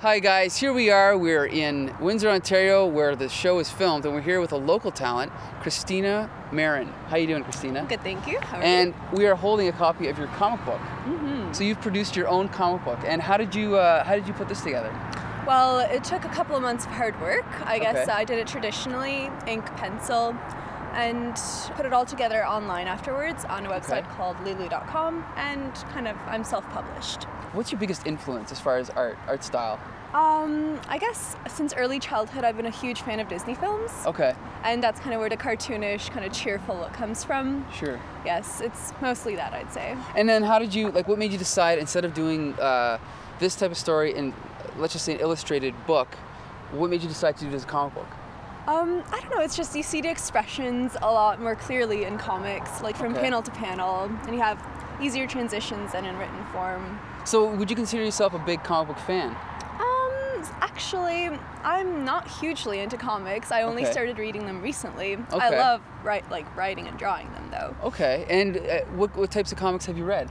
Hi guys, here we are. We're in Windsor, Ontario, where the show is filmed, and we're here with a local talent, Cristina Marin. How you doing, Cristina? Good, thank you. How are and you? we are holding a copy of your comic book. So you've produced your own comic book, and how did you put this together? Well, it took a couple of months of hard work. I guess Okay. I did it traditionally, ink, pencil, and put it all together online afterwards on a website called lulu.com, and I'm self-published. What's your biggest influence as far as art style? I guess since early childhood I've been a huge fan of Disney films. Okay, And that's kind of where the cartoonish, kind of cheerful look comes from. sure. Yes, it's mostly that, I'd say. And then how did you, what made you decide, instead of doing this type of story in, let's just say, an illustrated book, what made you decide to do it as a comic book? I don't know, it's just you see the expressions a lot more clearly in comics, like from Okay. panel to panel, and you have easier transitions than in written form. So would you consider yourself a big comic book fan? Actually, I'm not hugely into comics. I only Okay. started reading them recently. I Okay. love writing and drawing them, though. Okay, and what types of comics have you read?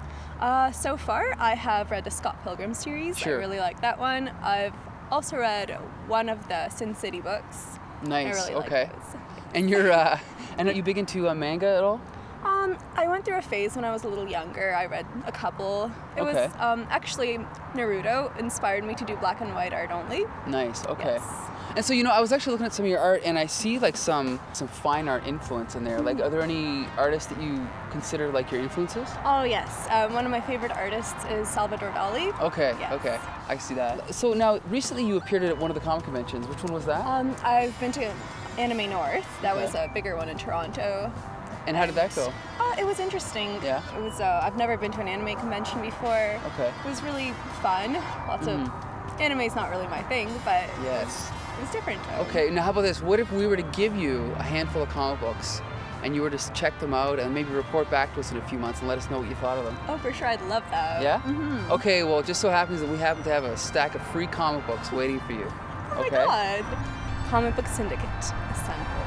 So far, I have read the Scott Pilgrim series. Sure. I really like that one. I've also read one of the Sin City books. Nice, I really okay. like those. And and are you big into manga at all? I went through a phase when I was a little younger. I read a couple. It Okay. was actually Naruto inspired me to do black and white art only. Nice, okay. Yes. And so, I was actually looking at some of your art, and I see some fine art influence in there. Are there any artists that you consider your influences? Oh yes, one of my favorite artists is Salvador Dali. Okay, Yes. okay, I see that. So now, recently you appeared at one of the comic conventions. Which one was that? I've been to Anime North. That was Okay. a bigger one in Toronto. And how did that go? It was interesting. Yeah? It was. I've never been to an anime convention before. Okay. It was really fun. Lots of anime's not really my thing, but Yes. it was different. Though. Okay, now how about this? What if we were to give you a handful of comic books, and you were to check them out and maybe report back to us in a few months and let us know what you thought of them? Oh, for sure, I'd love that. Yeah? Mm-hmm. Okay, well, it just so happens that we happen to have a stack of free comic books waiting for you. Oh my God. Comic book Syndicate assemble.